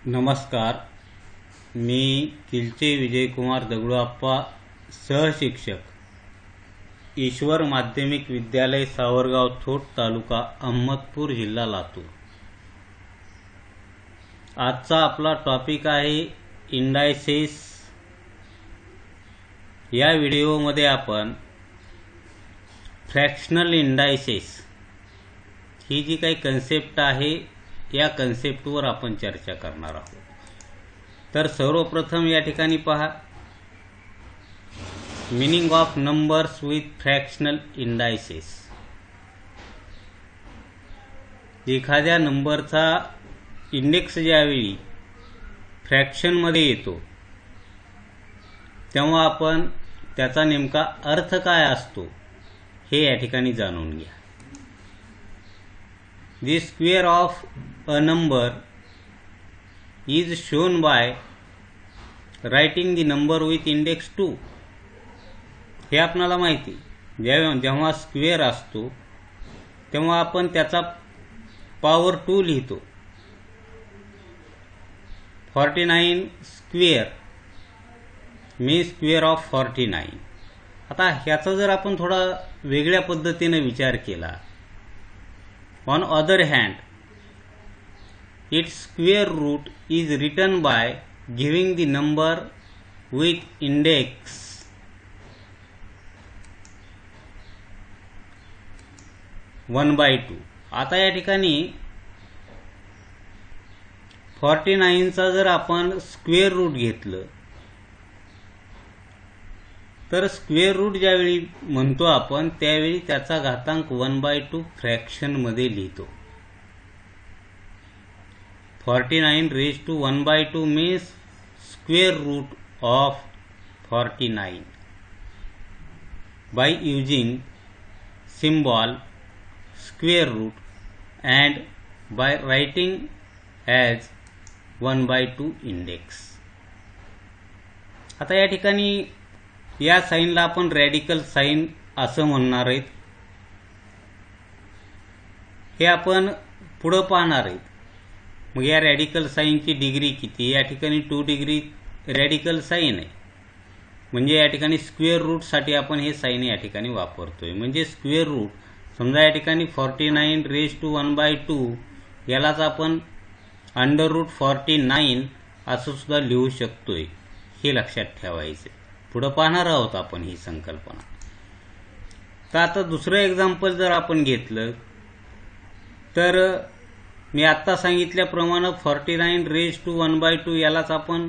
नमस्कार. मी किलचे विजयकुमार दगडूआप्पा, सहशिक्षक, ईश्वर माध्यमिक विद्यालय, सावरगाव थोट, तालुका अहमदपूर, जिल्हा लातूर. आजचा आपला टॉपिक आहे इंडायसेस. या व्हिडिओमध्ये आपण फ्रॅक्शनल इंडायसेस ही जी काही कन्सेप्ट आहे या कन्सेप्टवर आपण चर्चा करणार आहोत. तर सर्वप्रथम या ठिकाणी पहा, meaning of numbers with fractional indices. एखाद्या नंबरचा इंडेक्स ज्यावेळी फ्रॅक्शनमध्ये येतो तेव्हा आपण त्याचा नेमका अर्थ काय असतो हे या ठिकाणी जाणून घ्या. The square of a number is shown by writing the number with index 2. हे आपल्याला माहिती, जेव्हा स्क्वेअर असतो तेव्हा आपण त्याचा पॉवर 2 लिहितो. 49 स्क्वेअर मी स्क्वेअर ऑफ 49. आता ह्याचा जर आपण थोडा वेगळ्या पद्धतीने विचार केला, on other hand, its square root is written by giving the number with index 1/2. आता या ठिकाणी 49चा जर आपण स्क्वेअर रूट घेतलं तर स्क्वेअर रूट ज्यावेळी म्हणतो आपण त्यावेळी त्याचा घातांक 1/2 फ्रॅक्शन मध्ये लिहितो. 49 raised to 1/2 means square root of 49 by using symbol square root and by writing as 1/2 index. आता या ठिकाणी या साईनला आपण रॅडिकल साईन असं म्हणणार आहेत. हे आपण पुढं पाहणार आहेत. मग या रॅडिकल साईनची डिग्री किती? या ठिकाणी 2 डिग्री रॅडिकल साईन आहे. म्हणजे या ठिकाणी स्क्वेअर रूटसाठी आपण हे साईन या ठिकाणी वापरतोय. म्हणजे स्क्वेअर रूट समजा या ठिकाणी 49 raised to 1/2 यालाच आपण √49 असं सुद्धा लिहू शकतोय. हे लक्षात ठेवायचं. पुढे पाहणार आहोत आपण ही संकल्पना. तर आता दुसरं एक्झाम्पल जर आपण घेतलं तर मी आत्ता सांगितल्याप्रमाणे 49 raised to 1/2 यालाच आपण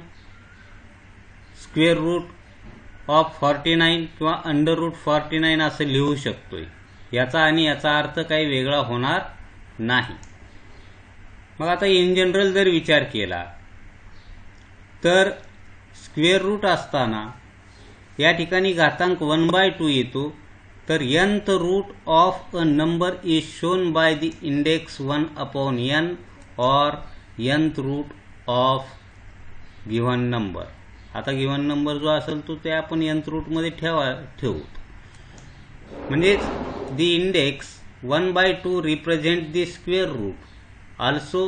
स्क्वेअर रूट ऑफ 49 किंवा √49 असं लिहू शकतोय. याचा आणि याचा अर्थ काही वेगळा होणार नाही. मग आता इन जनरल जर विचार केला तर स्क्वेअर रूट असताना या ठिकाणी घातांक 1/2 येतो. तर nth root of a number is shown by the index 1/n or nth root of given number. आता गिव्हन नंबर जो असेल तो ते आपण nth रूट मध्ये ठेवू. म्हणजे the index 1/2 represent the square root. Also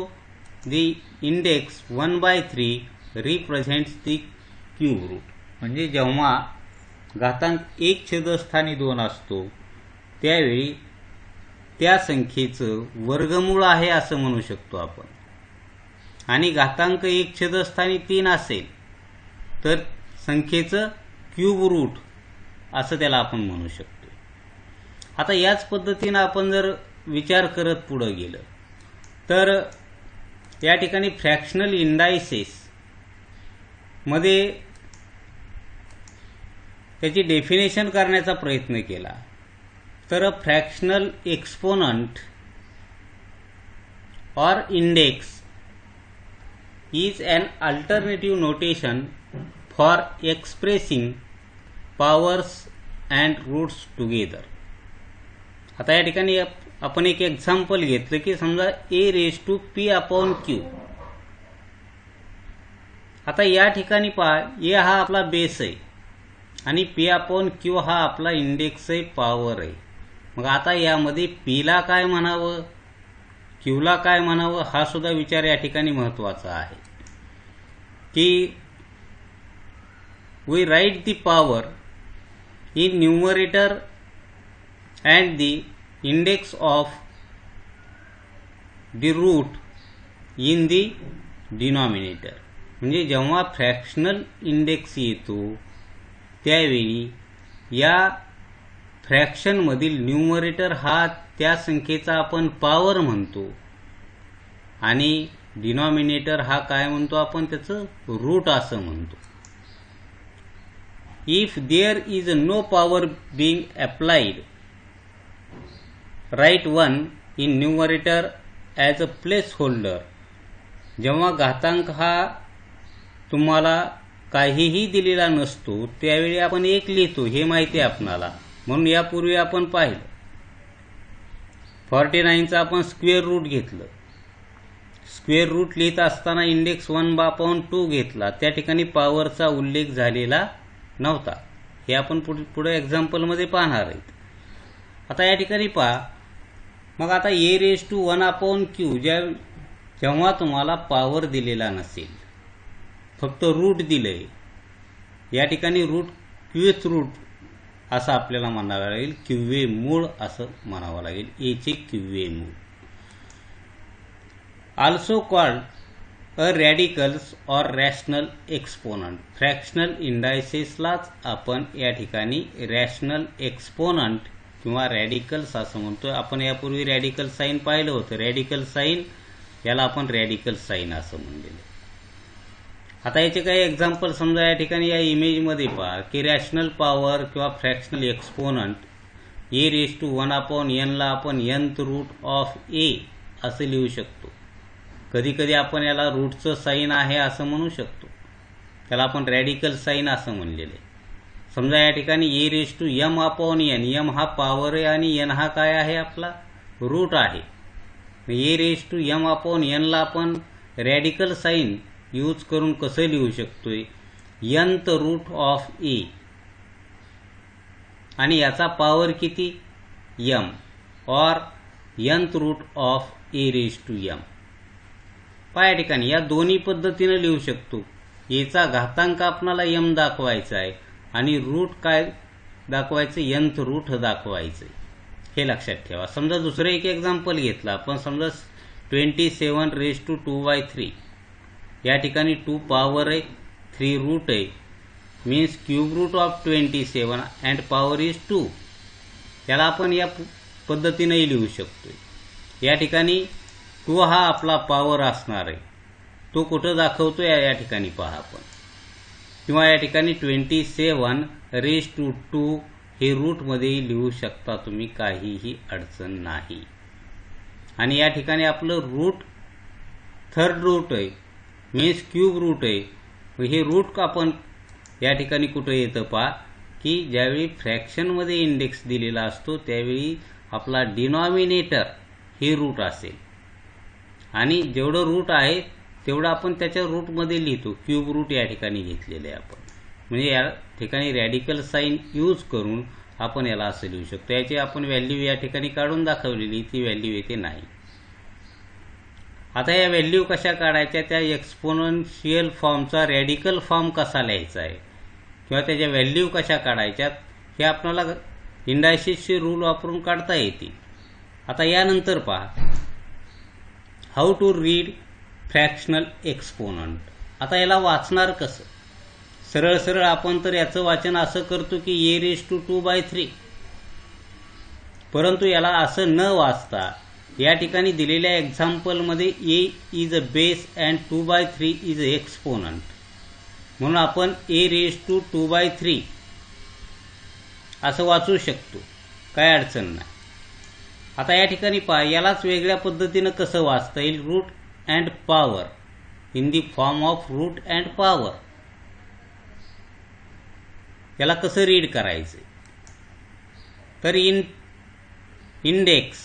the index 1/3 represents the cube root. म्हणजे जेव्हा घातांक 1 छेदस्थानी 2 असतो त्यावेळी त्या संख्येचं वर्गमूळ आहे असं म्हणू शकतो आपण. आणि घातांक 1 छेदस्थानी 3 असेल तर संख्येचं क्यूब रूट असं त्याला आपण म्हणू शकतो. आता याच पद्धतीनं आपण जर विचार करत पुढे गेलं तर या ठिकाणी फ्रॅक्शनल इंडायसेस मध्ये त्याची डेफिनेशन करण्याचा प्रयत्न केला तर fractional exponent or index is an alternative notation for expressing powers and roots together. आता या ठिकाणी आपण एक एक्झाम्पल घेतलं की समजा a⁻p/q. आता या ठिकाणी पहा, a हा आपला बेस आहे आणि p/q हा आपला इंडेक्स आहे, पॉवर आहे. मग आता यामध्ये पीला काय म्हणावं, क्यूला काय म्हणावं हा सुद्धा विचार या ठिकाणी महत्त्वाचा आहे. की we write the power in numerator and the index of the root in the denominator. म्हणजे जेव्हा फ्रॅक्शनल इंडेक्स येतो त्यावेळी या फ्रॅक्शनमधील न्यूमरेटर हा त्या संख्येचा आपण पॉवर म्हणतो आणि डिनॉमिनेटर हा काय म्हणतो आपण, त्याचं रूट असं म्हणतो. If there is no power being applied, write 1 in numerator as a place holder. जेव्हा घातांक हा तुम्हाला काहीही दिलेला नसतो त्यावेळी आपण 1 लिहितो, हे माहिती आहे आपणाला. म्हणून यापूर्वी आपण पाहिलं 49चा आपण स्क्वेअर रूट घेतलं. स्क्वेअर रूट लिहित असताना इंडेक्स 1/2 घेतला, त्या ठिकाणी पॉवरचा उल्लेख झालेला नव्हता. हे आपण पुढे एक्झाम्पलमध्ये पाहणार आहेत. आता या ठिकाणी पहा, मग आता a⁴ जेव्हा तुम्हाला पॉवर दिलेला नसेल, फक्त रूट दिलंय, या ठिकाणी रूट क्यूएच रूट असं आपल्याला म्हणावं लागेल, क्यूए मूळ असं म्हणावं लागेल, एचे क्यूए मूळ. Also called a radicals or rational exponent. Fractional इंडायसेसलाच आपण या ठिकाणी रॅशनल एक्सपोनंट किंवा रॅडिकल्स असं म्हणतो. आपण यापूर्वी रॅडिकल साईन पाहिलं होतं. रॅडिकल साईन याला आपण रॅडिकल साईन असं म्हणलेलं. आता याचे काही एक्झाम्पल समजा या ठिकाणी या इमेजमध्ये पहा की रॅशनल पॉवर किंवा फ्रॅक्शनल एक्सपोनंट a⁴ ला आपण nth रूट ऑफ a असं लिहू शकतो. कधी कधी आपण याला रूटचं साईन आहे असं म्हणू शकतो, त्याला आपण रॅडिकल साईन असं म्हणलेलं आहे. समजा या ठिकाणी a⁴m/n, m हा पॉवर आहे आणि n हा काय आहे, आपला रूट आहे. a⁴m/n ला आपण रॅडिकल साईन यूज करून कसं लिहू शकतोय, nth रूट ऑफ a, आणि याचा पॉवर किती, m, और nth रूट ऑफ a⁴m. या ठिकाणी या दोन्ही पद्धतीने लिहू शकतो. याचा घातांक आपल्याला m दाखवायचा आहे आणि रूट काय दाखवायचं, nth रूट दाखवायचं, हे लक्षात ठेवा. समजा दुसरं एक एक्झाम्पल घेतलं आपण. समजा 27⁻²/3, या ठिकाणी 2 पॉवर आहे, 3 रूट आहे, means cube root of 27 and power is 2. त्याला आपण या पद्धतीनेही लिहू शकतो. या ठिकाणी 2 हा आपला पॉवर असणार आहे, तो कुठं दाखवतो या ठिकाणी पहा आपण. किंवा या ठिकाणी 27⁻² हे रूटमध्ये लिहू शकता तुम्ही, काहीही अडचण नाही. आणि या ठिकाणी आपलं रूट 3rd रूट आहे, मीन्स क्यूब रूट आहे. हे रूट आपण या ठिकाणी कुठं येतं पहा की ज्यावेळी फ्रॅक्शनमध्ये इंडेक्स दिलेला असतो त्यावेळी आपला डिनॉमिनेटर हे रूट असेल आणि जेवढं रूट आहे तेवढं आपण त्याच्या रूटमध्ये लिहितो. क्यूब रूट या ठिकाणी घेतलेलं आहे आपण. म्हणजे या ठिकाणी रॅडिकल साईन यूज करून आपण याला असं लिहू शकतो. याची आपण व्हॅल्यू या ठिकाणी काढून दाखवलेली, ती व्हॅल्यू येते नाही. आता या व्हॅल्यू कशा काढायच्या, त्या एक्सपोनेन्शियल फॉर्मचा रॅडिकल फॉर्म कसा लिहायचा आहे किंवा त्याच्या व्हॅल्यू कशा काढायच्यात हे आपल्याला इंडायसिसचे रूल वापरून काढता येतील. आता यानंतर पहा how to read fractional exponent. आता याला वाचणार कसं, सरळ सरळ आपण तर याचं वाचन असं करतो की a⁴ परंतु याला असं न वाचता या ठिकाणी दिलेल्या एक्झाम्पलमध्ये a is a base and 2/3 is a exponent, म्हणून आपण a⁴ असं वाचू शकतो, काय अडचण नाही. आता या ठिकाणी पहा, यालाच वेगळ्या पद्धतीनं कसं वाचता येईल, root and power in the form of root and power. याला कसं रीड करायचं, तर इंडेक्स,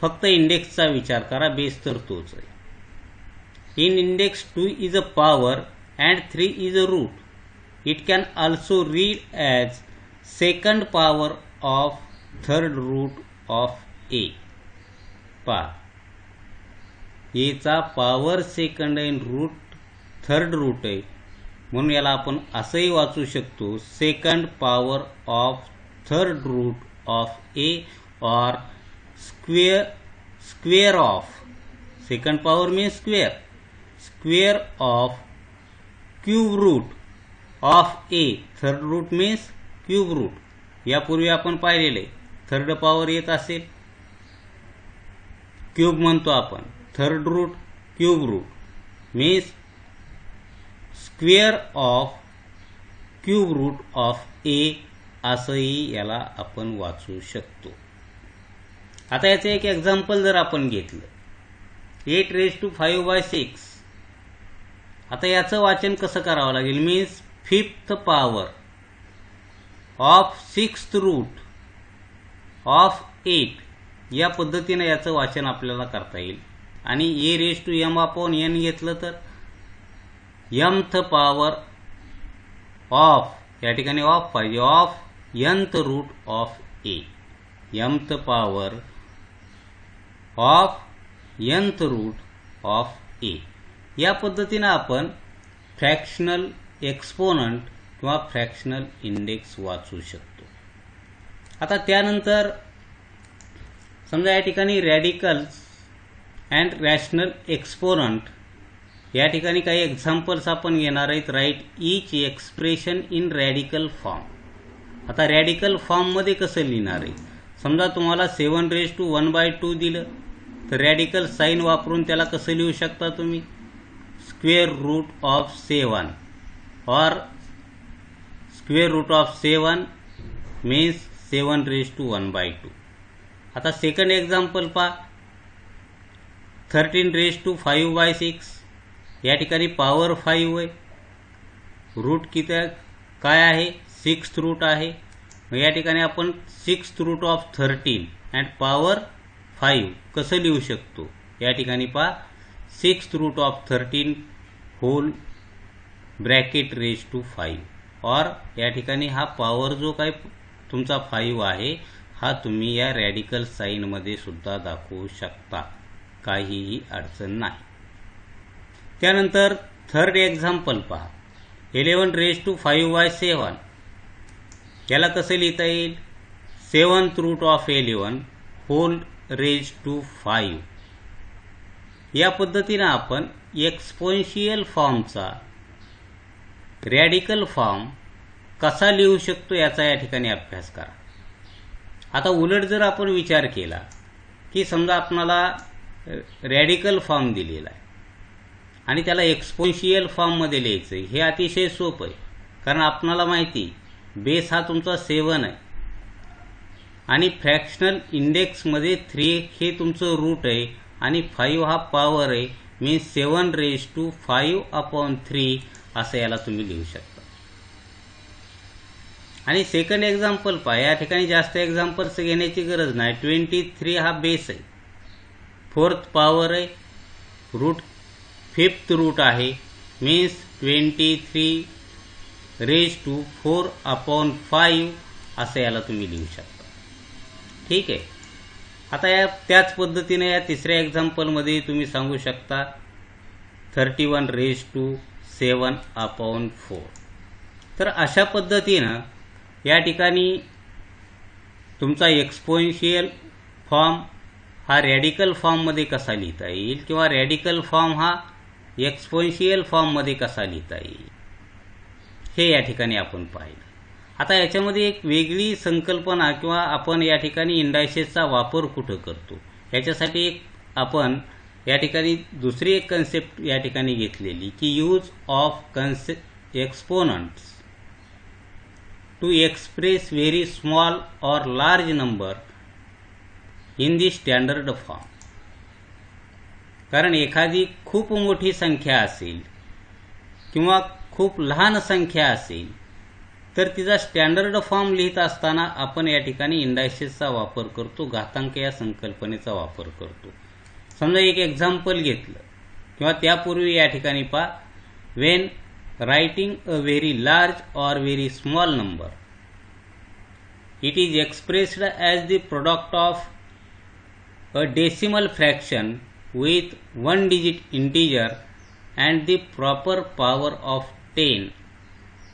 फक्त इंडेक्सचा विचार करा, बेस तर तोच आहे. In index 2 is a power and 3 is a root. It can also read as second power of 3rd root of a. पहा, a चा पॉवर सेकंड आहे, रूट 3rd रूट आहे, म्हणून याला आपण असंही वाचू शकतो, second power of third root of a or square of, second power means square of cube root of a, third root means cube root. यापूर्वी आपण पाहिलेले थर्ड पॉवर येत असेल क्यूब म्हणतो आपण, third root cube root means square of cube root of a, असंही याला आपण वाचू शकतो. आता याचं एक एक्झाम्पल जर आपण घेतलं, 8⁵/6. आता याचं वाचन कसं करावं लागेल, means fifth power of sixth root of 8, या पद्धतीने याचं वाचन आपल्याला करता येईल. आणि a⁻m/n घेतलं तर mth पॉवर ऑफ, या ठिकाणी ऑफ पाहिजे, of nth root of a, mth power of nth root of a. या पद्धतीने आपण फ्रॅक्शनल एक्सपोनंट किंवा फ्रॅक्शनल इंडेक्स वाचू शकतो. आता त्यानंतर समजा या ठिकाणी रॅडिकल्स अँड रॅशनल एक्सपोनंट, या ठिकाणी काही एक्झाम्पल्स आपण घेणार आहेत. Write each expression in radical form. आता रॅडिकल फॉर्ममध्ये कसं लिहिणार आहे, समजा तुम्हाला 7⁻² दिलं तर रॅडिकल साईन वापरून त्याला कसं लिहू शकता तुम्ही, स्क्वेअर रूट ऑफ 7 और स्क्वेअर रूट ऑफ 7 मीन्स 7⁻². आता सेकंड एक्झाम्पल पहा, 13⁵/6. या ठिकाणी पॉवर 5 आहे, रूट किती काय आहे, 6th रूट आहे. या ठिकाणी आपण 6th route of 13 and power 5 कसं लिहू शकतो, या ठिकाणी पहा 6th route of 13 hole bracket ⁻5. और या ठिकाणी हा पॉवर जो काय तुमचा 5 आहे हा तुम्ही या रॅडिकल साईनमध्ये सुद्धा दाखवू शकता, काहीही अडचण नाही. त्यानंतर थर्ड एक्झाम्पल पहा, 11⁵/7. याला कसं लिहिता येईल, 7th रूट ऑफ 11 होल ⁻5. या पद्धतीने आपण एक्सपोनेन्शियल फॉर्मचा रॅडिकल फॉर्म कसा लिहू शकतो याचा या ठिकाणी अभ्यास करा. आता उलट जर आपण विचार केला की समजा आपणाला रॅडिकल फॉर्म दिलेला आहे आणि त्याला एक्सपोनेन्शियल फॉर्ममध्ये लिहायचं आहे, हे अतिशय सोपं आहे. कारण आपणाला माहिती बेस हा तुमचा 7 आहे आणि फ्रॅक्शनल इंडेक्समध्ये 3 हे तुमचं रूट आहे आणि 5 हा पॉवर आहे, मीन्स 7⁵5/3 असं याला तुम्ही लिहू शकता. आणि सेकंड एक्झाम्पल पहा, या ठिकाणी जास्त एक्झाम्पल्स घेण्याची गरज नाही. 23 हा बेस आहे, 4th पॉवर आहे, रूट 5th रूट आहे, मीन्स 23⁴/5 असं याला तुम्ही लिहू शकता. ठीक आहे. आता या त्याच पद्धतीने या तिसऱ्या एक्झाम्पलमध्ये तुम्ही सांगू शकता 31⁻7/4. तर अशा पद्धतीनं या ठिकाणी तुमचा एक्सपोनेन्शियल फॉर्म हा रॅडिकल फॉर्ममध्ये कसा लिहिता येईल किंवा रॅडिकल फॉर्म हा एक्सपोनेन्शियल फॉर्ममध्ये कसा लिहिता येईल हे या ठिकाणी आपण पाहिलं. आता याच्यामध्ये एक वेगळी संकल्पना किंवा आपण या ठिकाणी इंडायसेसचा वापर कुठं करतो याच्यासाठी एक आपण या ठिकाणी दुसरी एक कन्सेप्ट या ठिकाणी घेतलेली की use of exponents to express very small or large number in the standard form. कारण एखादी खूप मोठी संख्या असेल किंवा खूप लहान संख्या असेल तर तिचा स्टँडर्ड फॉर्म लिहित असताना आपण या ठिकाणी इंडायसेसचा वापर करतो, घातांक या संकल्पनेचा वापर करतो. समजा एक एक्झाम्पल घेतलं किंवा त्यापूर्वी या ठिकाणी पहा, when writing a very large or very small number it is expressed as the product of a decimal fraction with 1 digit integer and the proper power of 10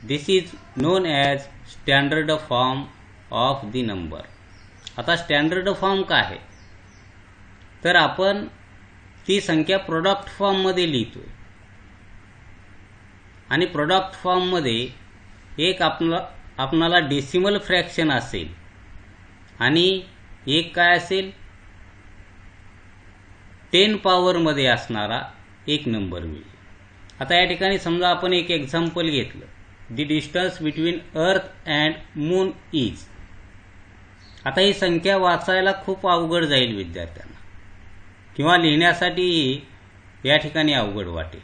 this is non as standard form of the number. आता standard form काय आहे, तर आपण ती संख्या product फॉर्ममध्ये लिहितोय आणि प्रोडक्ट फॉर्ममध्ये एक आपणाला डेसिमल फ्रॅक्शन असेल आणि एक काय असेल 10 पॉवरमध्ये असणारा एक नंबर मिळेल. आता या ठिकाणी समजा आपण एक एक्झाम्पल घेतलं, the distance between earth and moon is. आता ही संख्या वाचायला खूप अवघड जाईल विद्यार्थ्यांना किंवा लिहिण्यासाठीही या ठिकाणी अवघड वाटेल.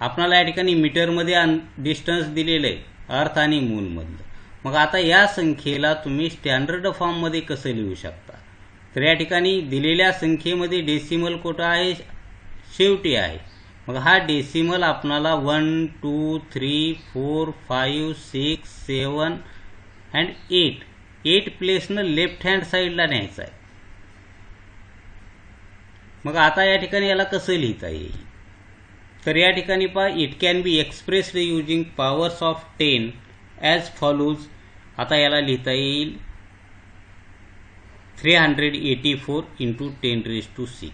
आपणाला या ठिकाणी मीटरमध्ये डिस्टन्स दिलेलं आहे अर्थ आणि मूनमधलं. मग आता या संख्येला तुम्ही स्टँडर्ड फॉर्ममध्ये कसं लिहू शकता, तर या ठिकाणी दिलेल्या संख्येमध्ये डेसिमल कुठं आहे, शेवटी आहे. मग हा डेसिमल आपणाला 1 2 3 4 5 6 7 अँड 8 प्लेसनं लेफ्ट हँड साईडला न्यायचा आहे. मग आता या ठिकाणी याला कसं लिहिता येईल, तर या ठिकाणी पहा, it can be expressed using powers of 10 as follows. आता याला लिहिता येईल 384 × 10⁶.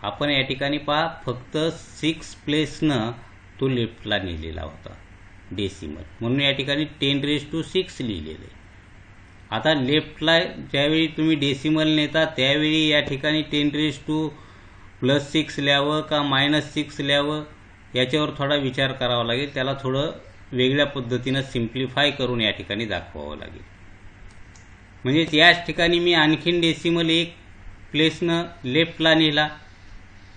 आपण या ठिकाणी पहा फक्त 6 प्लेसनं तो लेफ्टला नेलेला होता डेसिमल, म्हणून या ठिकाणी 10⁶ लिहिलेलं आहे. आता लेफ्टला ज्यावेळी तुम्ही डेसिमल नेता त्यावेळी या ठिकाणी 10⁻6 लिहावं का -6 लिहावं याच्यावर थोडा विचार करावा लागेल. त्याला थोडं वेगळ्या पद्धतीनं सिम्प्लिफाय करून या ठिकाणी दाखवावं लागेल. म्हणजे याच ठिकाणी मी आणखीन डेसिमल एक प्लेसनं लेफ्टला नेला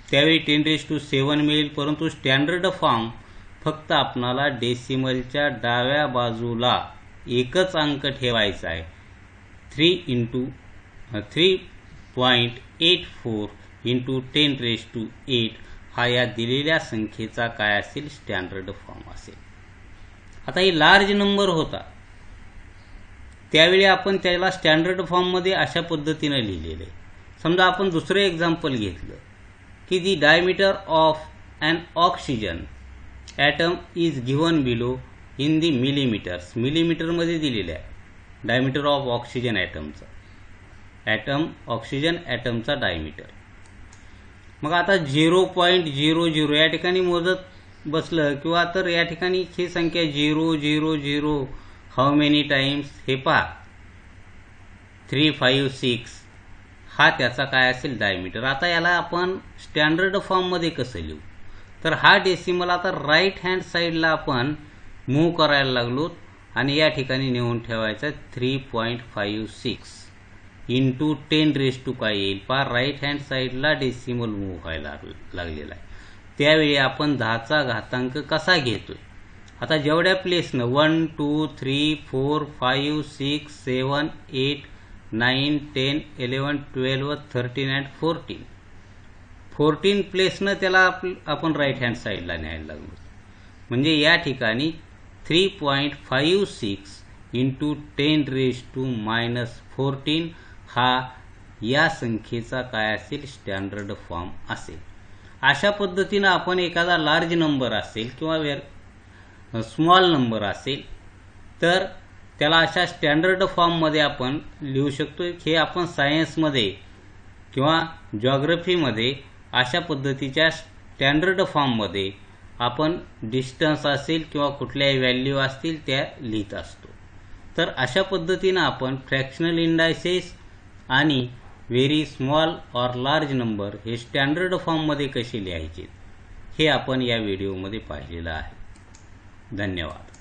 त्यावेळी 10⁷ मिळेल. परंतु स्टँडर्ड फॉर्म फक्त आपणाला डेसिमलच्या डाव्या बाजूला एकच अंक ठेवायचा आहे. 3.84 × 10⁸ हा या दिलेल्या संख्येचा काय असेल, स्टँडर्ड फॉर्म असेल. आता ही लार्ज नंबर होता त्यावेळी आपण त्याला स्टँडर्ड फॉर्ममध्ये अशा पद्धतीनं लिहिलेलं आहे. समजा आपण दुसरं एक्झाम्पल घेतलं की the diameter of an oxygen atom is given below in the millimetres. मिलीमीटरमध्ये दिलेलं आहे डायमीटर ऑफ ऑक्सिजन ऑक्सिजन ॲटमचा डायमीटर. मग आता 0.00 या ठिकाणी मोजत बसलं किंवा तर या ठिकाणी ही संख्या 000 हाऊ मेनी टाइम्स हे पहा 356 हा त्याचा काय असेल डायमीटर. आता याला आपण स्टँडर्ड फॉर्ममध्ये कसं लिहू, तर हा डेसिमल आता राईट हँड साईडला आपण मूव्ह करायला लागलो आणि या ठिकाणी नेऊन ठेवायचा 3.56 × 10⁻, काय येईल पहा, राईट हँड साईडला डेसिमल मूव्ह व्हायला लागलेला आहे. त्यावेळी आपण 10चा घातांक कसा घेतोय, आता जेवढ्या प्लेसनं 1 2 3 4 5 6 7 8 9 10 11 12 13 अँड 14 प्लेसनं त्याला आपण राईट हँड साईडला न्यायला लागलो. म्हणजे या ठिकाणी 3.56 × 10⁻14 हा या संख्येचा काय असेल, स्टँडर्ड फॉर्म असेल. अशा पद्धतीनं आपण एखादा लार्ज नंबर असेल किंवा स्मॉल नंबर असेल तर त्याला अशा स्टँडर्ड फॉर्ममध्ये आपण लिहू शकतो. हे आपण सायन्समध्ये किंवा जॉग्रफीमध्ये अशा पद्धतीच्या स्टँडर्ड फॉर्ममध्ये आपण डिस्टन्स असेल किंवा कुठल्याही व्हॅल्यू असतील त्या लिहित असतो. तर अशा पद्धतीनं आपण फ्रॅक्शनल इंडायसेस आणि very small or large number हे स्टँडर्ड फॉर्ममध्ये कसे लिहायचे हे आपण या व्हिडिओमध्ये पाहिलेलं आहे. धन्यवाद.